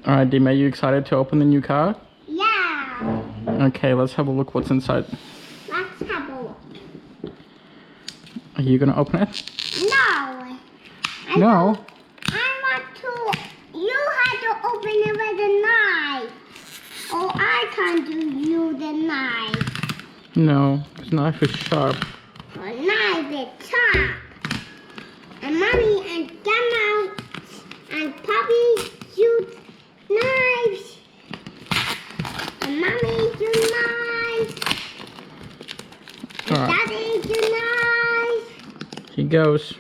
Alright, Dim, are you excited to open the new car? Yeah. Okay, let's have a look what's inside. Let's have a look. Are you gonna open it? No. No. I want to. You have to open it with a knife. Or I can do you the knife. No, this knife is sharp. A knife is sharp. And Mommy and Grandma and Puppy use knives. And Mommy do knives. And Alright. Daddy do knives. Here goes.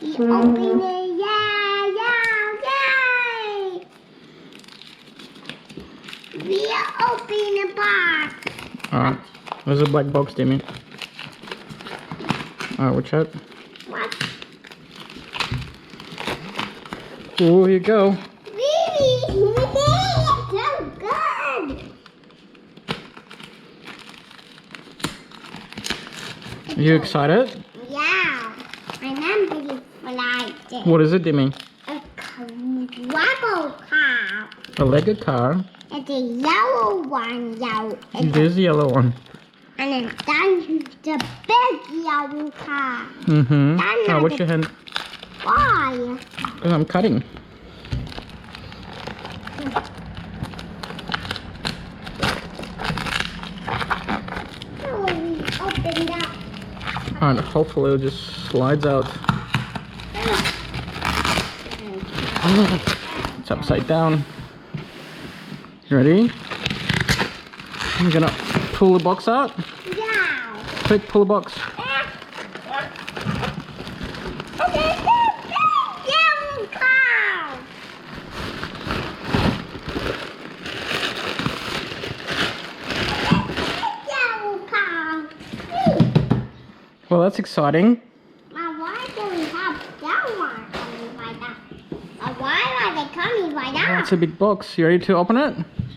You open it, yeah, yay! We open the box. Alright. There's a black box, Dimmy. Alright, watch out. What? Oh, here you go. Really? It's so good. Are you excited? Yeah. I remember you liked it. What is it, Dimmy? A Lego car. A Lego car. It's a yellow one, yellow. It is the yellow one. And then that's the big yellow car. Mm-hmm. That's Oh, not what's the- your hand? Why? Because I'm cutting. Oh, we opened up. Alright, hopefully it just slides out. It's upside down. You ready? I'm gonna pull the box out. Yeah. Quick, pull the box. Yellow car. Yellow car. Well, that's exciting. Now, why do we have that one coming like that? Why are they coming like that? That's a big box. You ready to open it?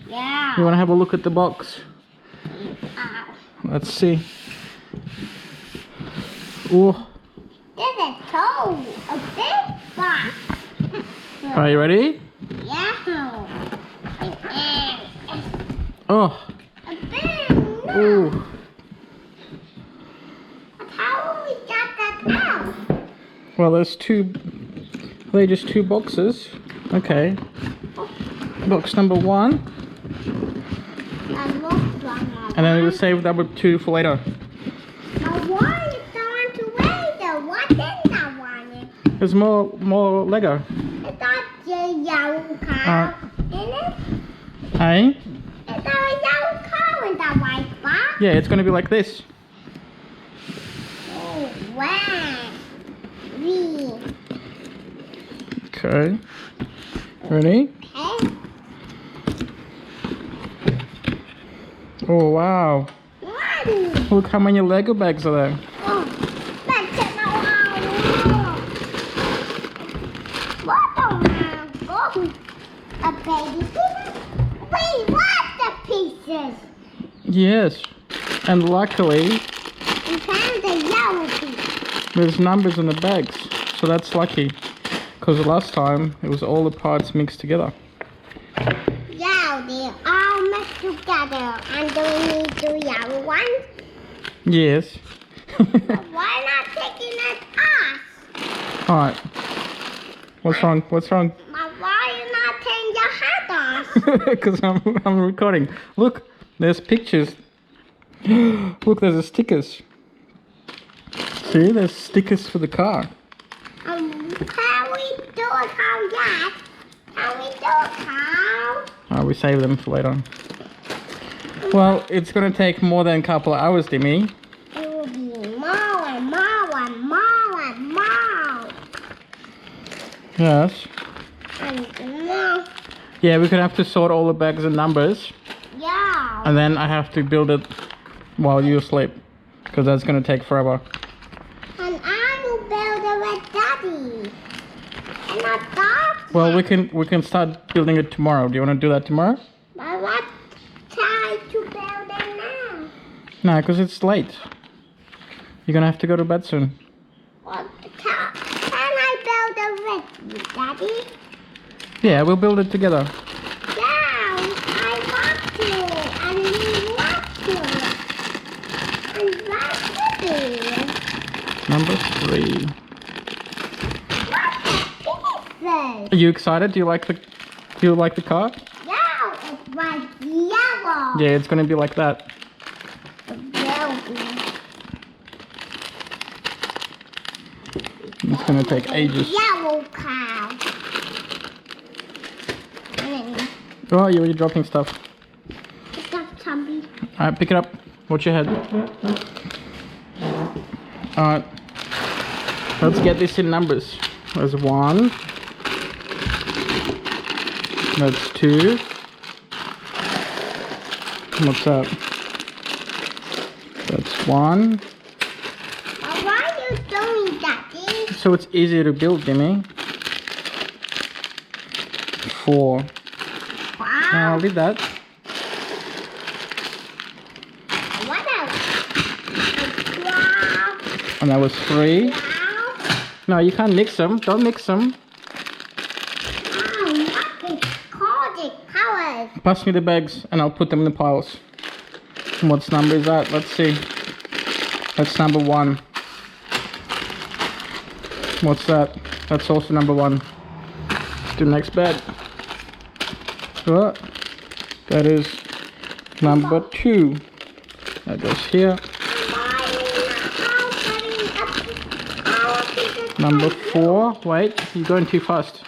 Yeah. You wanna have a look at the box? Ow. Let's see. Oh, There's a toe. A big box. are you ready? Yeah. Oh, A big no. ooh. How we got that out? Well, there's two. They're just two boxes. Okay. Box number one, and then we'll save number two for later. Now why is going to later? What is that one? There's more Lego. Is that the yellow car in it? Hey? Is there a yellow car in that white box? Yeah, it's gonna be like this. Oh, wow. We. Okay. Ready? Okay. Oh wow! One. Look how many Lego bags are there. Oh, that's it. What don't go? A baby pieces? Wait, what the pieces? Yes, and luckily We found the yellow piece. there's numbers in the bags, so that's lucky. Because last time it was all the parts mixed together. Yeah, they all mixed together. And do we need the yellow ones? Yes. Why not taking it off? All right. What's wrong? What's wrong? Why are you not taking your hat off? Because I'm recording. Look, there's pictures. Look, there's the stickers. See, there's stickers for the car. Can we do it how yet? Can we do it how? We save them for later. Well, it's gonna take more than a couple of hours, Dimmy. It will be more and more and more and more. Yes. And more. Yeah, we're gonna have to sort all the bags and numbers, Yeah. and then I have to build it while you sleep, because that's gonna take forever. And I will build it with Daddy. And not dog. Well, we can start building it tomorrow. Do you want to do that tomorrow? But let's try to build it now. No, because it's late. You're gonna have to go to bed soon. What? Can I build it with you, Daddy? Yeah, we'll build it together. Yeah, I want to. And you want to. And that's it. Number 3. What's that? Are you excited? Do you like the car? Yeah, it's like yellow. Yeah, it's gonna be like that. It's gonna take ages. Yellow cow. Oh, you're already dropping stuff. Pick up Chubby. Alright, pick it up. Watch your head. Alright. Let's get this in numbers. There's 1. That's 2. What's that? That's 1. Why are you doing that? So it's easier to build, Jimmy. 4. Wow. I'll leave that. What else? Wow. And that was 3. Wow. No, you can't mix them. Don't mix them. What is called it colors? Pass me the bags and I'll put them in the piles. And what's number is that? Let's see. That's number 1. What's that? That's also number 1. Let's do the next bag. What? That is number 2. That goes here. Number 4. Wait, you're going too fast.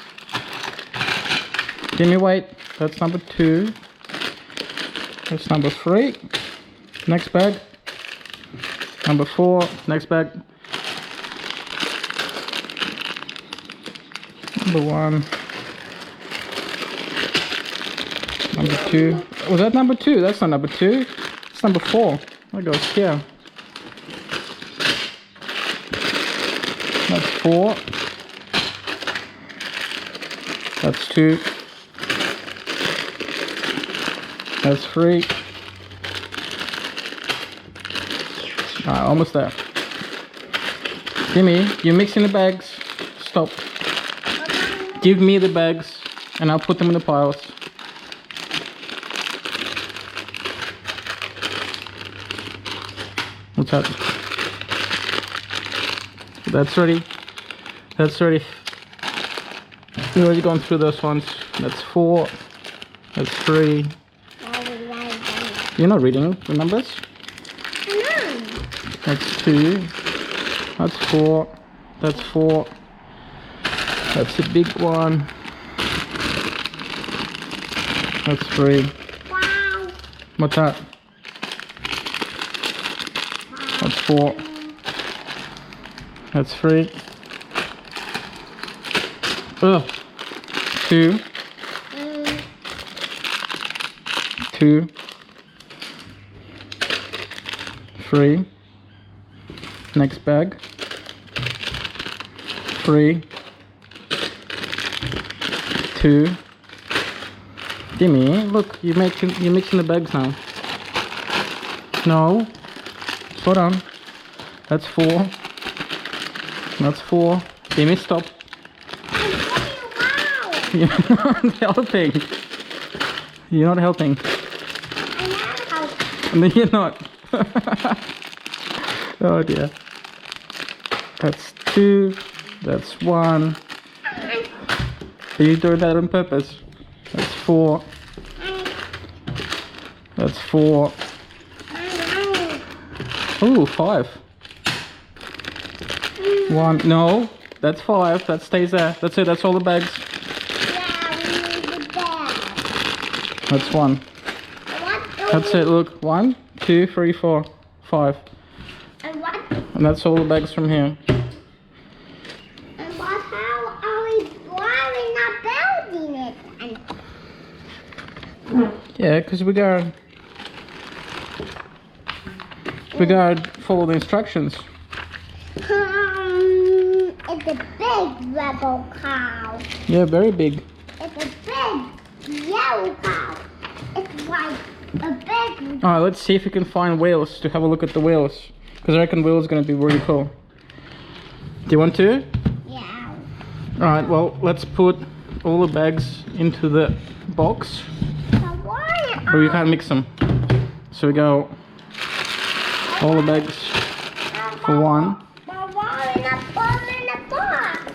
Give me wait. That's number 2. That's number 3. Next bag. Number 4. Next bag. Number 1. Number 2. Was that number 2? That's not number 2. It's number 4. That goes here. That's 4. That's 2. That's 3. Alright, almost there. Jimmy, you're mixing the bags. Stop. Give me the bags and I'll put them in the piles. What's that? That's ready. That's ready. We've already gone through those ones. That's 4. That's 3. You're not reading the numbers? No. That's 2. That's 4. That's 4. That's a big one. That's 3. Wow. What's that? That's 4. That's 3. Ugh. 2. 2. 3. Next bag. 3. 2. Jimmy, look, you're mixing the bags now. No. Slow down. That's 4. That's 4. Jimmy, stop. Wow. You're not helping. You're not helping. No, you're not. Oh dear. That's 2. That's 1. Are you doing that on purpose? That's 4. That's 4. Ooh, 5. 1. No, that's 5. That stays there. That's it. That's all the bags. Yeah, we need the bag. That's 1. That's it. Look, 1, 2, 3, 4, 5. And what? And that's all the bags from here. And what? How are we? Why are we not building it? Yeah, because we gotta follow the instructions. It's a big rebel cow. Yeah, very big. It's a big yellow cow. It's like a big. Alright, let's see if we can find wheels to have a look at the wheels. Because I reckon wheels are going to be really cool. Do you want to? Yeah. Alright, well, let's put all the bags into the box, But why? but we can't mix them. So we go all the bags for one. But why not put in the box?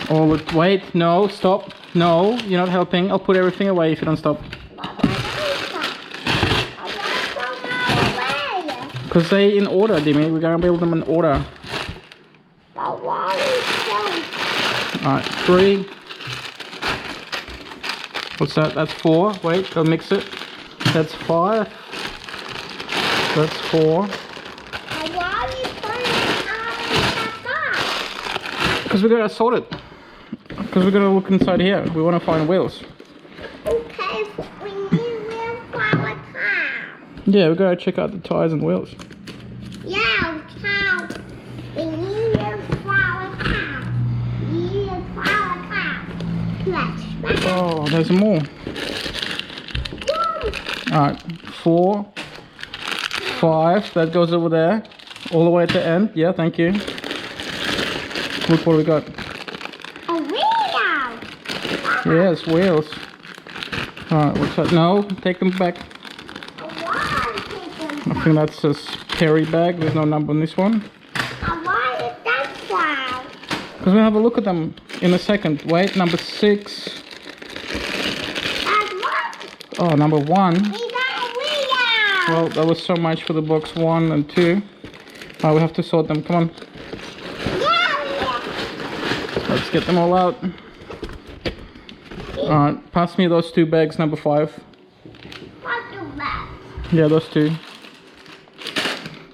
All the, wait, no, stop. No, you're not helping. I'll put everything away if you don't stop. Because they in order, Dimmy. We're gonna build them in order. But why is Alright, 3. What's that? That's 4. Wait, don't mix it. That's 5. That's 4. why are you putting it all in the box? Because we're gonna sort it. Because we're gonna look inside here. We want to find wheels. Okay, we need wheels for our car. Yeah, we gotta check out the tires and wheels. Yeah, cow. We need wheels for our car. We need wheels for our car. Let's Oh, there's more. Alright, 4, 5. That goes over there. All the way at the end. Yeah, thank you. Look what we got. a wheel. Yes, wheels. Alright, what's that? No, take them back. I think that's a carry bag. There's no number on this one. Why is that wow? Because we'll have a look at them in a second. Wait, number 6. That's what? Oh, number 1. We got a wheel. Well, that was so much for the box 1 and 2. Oh, we have to sort them. Come on. Yeah. Let's get them all out. Alright, pass me those 2 bags, number 5. What do that? Yeah, those 2.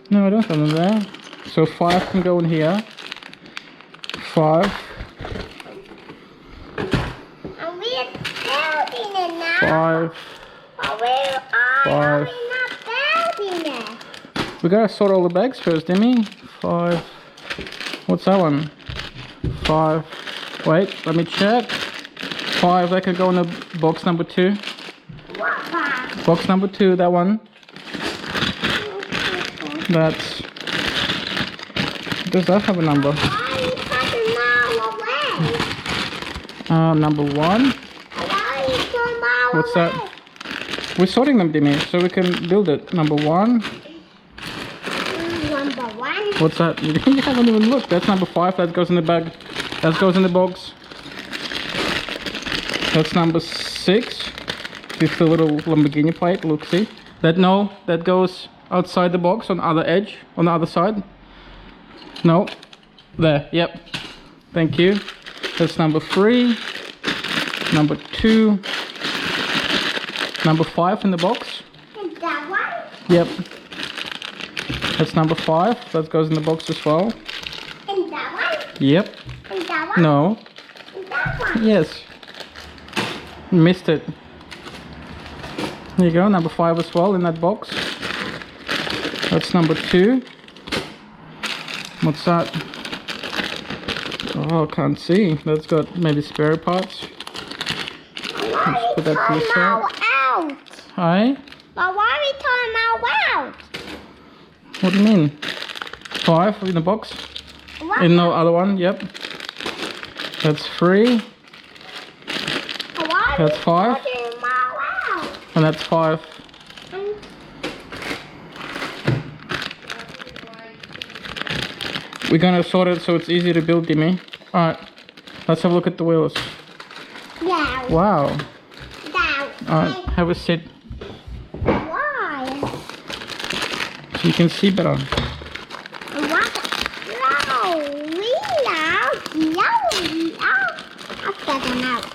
No, I don't have them there. So 5 can go in here. 5. And we're building it now. 5. But we're 5. not building it. We gotta sort all the bags first, didn't we? 5. What's that one? 5. Wait, let me check. 5, that could go in the box number 2. What box? Box number 2, that one. That's... Does that have a number? Why are you taking them all away? Number 1. Why are you taking them all What's away? that? We're sorting them, Dimmy, so we can build it. Number 1. Number 1. What's that? You haven't even looked. That's number 5. That goes in the bag. That goes in the box. That's number 6. With the little Lamborghini plate. Look, see? That goes outside the box on the other edge, on the other side. No. There. Yep. Thank you. That's number 3. Number 2. Number 5 in the box. And that one? Yep. That's number 5. That goes in the box as well. And that one? Yep. And that one? No. And that one? Yes. Missed it. There you go. Number 5 as well in that box. That's number 2. What's that? Oh, can't see. That's got maybe spare parts. Let's put that to the side. Out. Hi? But why are we talking about out? What do you mean? 5 in the box? What? In the other one? Yep. That's 3. Why That's 5. talking about out? And that's 5. We're gonna sort it so it's easy to build, Dimmy. Alright. Let's have a look at the wheels. Yeah. Wow. Down. Alright, have a sit Why? so you can see better. What? No. I'll get them out.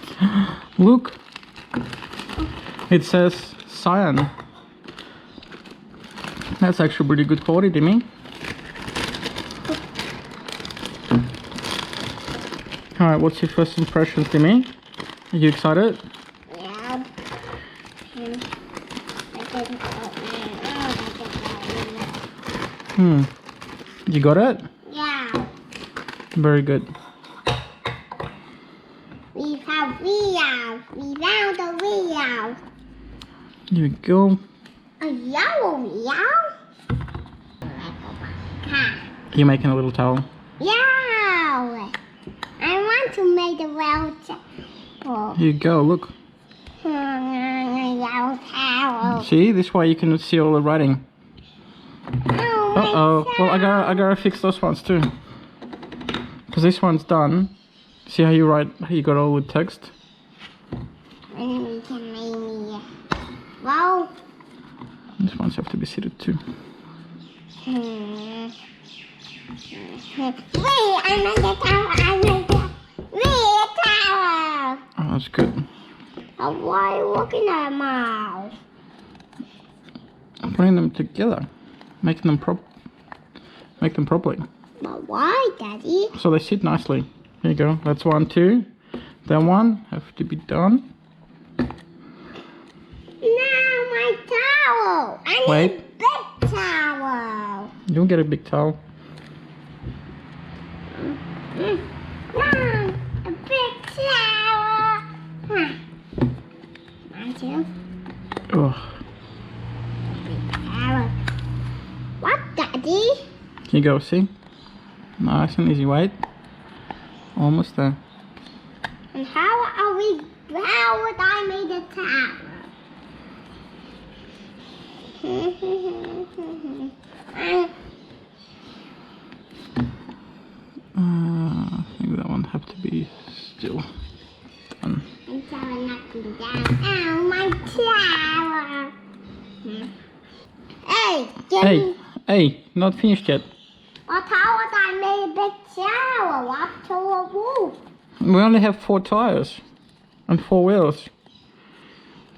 Look. It says Sian. That's actually pretty good quality, Dimmy. Alright, what's your first impressions, Dimmy? Are you excited? Yeah. You got it? Yeah. Very good. We have wheels. We found the wheel. Here we go. A yellow wheel? You're making a little towel. Yeah. I want to make the yellow towel. Here you go, look. Yellow towel. See, this way you can see all the writing. Oh, Uh-oh. Well, I gotta fix those ones too. Because this one's done. See how you write, how you got all the text? And we can maybe... Well... These ones have to be seated too. Wait, I made the tower. Wait, a tower. Oh, that's good. Why are you looking at mouth? I'm putting them together. Making them properly. But why, Daddy? So they sit nicely. Here you go. That's 1, 2. That one have to be done. No, my towel. I need Wait. a big towel. You'll get a big towel. No, a big towel. Thank you. Oh. Big towel. What, Daddy? Here you go, see? Nice and easy, wait. Almost there. And how would I make a tower? I think that one have to be still done. I'm sorry, knocking down. Ow, my tower. Hey, Jimmy. Hey, not finished yet. Well, how would I make a big tower up to a roof? We only have 4 tires and 4 wheels.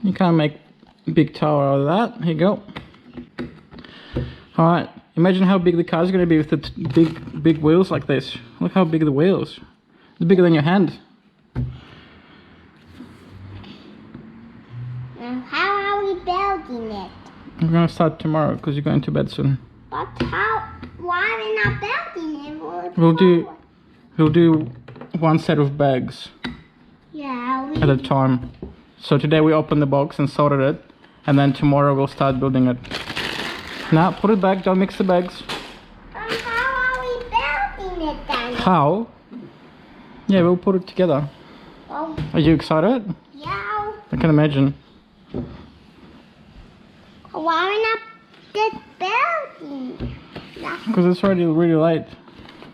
You can't make a big tower out of that. Here you go. Alright, imagine how big the car is going to be with the big wheels like this. Look how big the wheels. It's bigger than your hand. Now, how are we building it? We're going to start tomorrow because you're going to bed soon. But why are we not building it? We'll do 1 set of bags Yeah, at a time. So today we opened the box and sorted it, and then tomorrow we'll start building it. Now put it back, don't mix the bags. How are we building it then? How? Yeah, we'll put it together. Oh, Are you excited? yeah. I can imagine. Why are we not just building? Because it's already really late.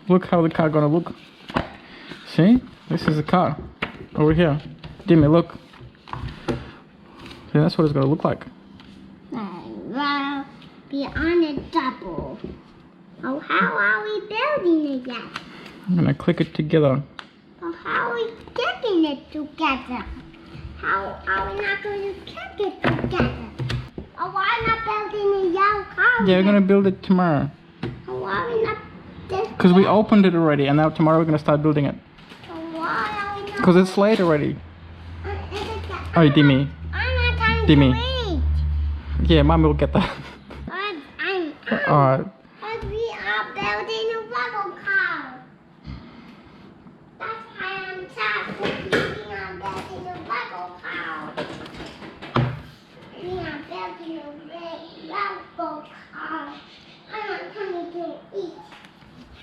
Look how the car gonna look. See? This is the car. Over here. Dimmy, look. See, that's what it's gonna look like. Well, be on a double. Oh, how are we building it yet? I'm gonna click it together. Oh, how are we getting it together? How are we not going to kick it together? Oh, why not building a yellow car? Yeah, we're gonna build it tomorrow. Oh, why are we not just Because we opened it already, and now tomorrow we're gonna start building it. Oh, why are we not? Because it's late already. Oh, Dimmy. I'm not trying Dimmy. to read. Yeah, Mum will get that. I'm Alright.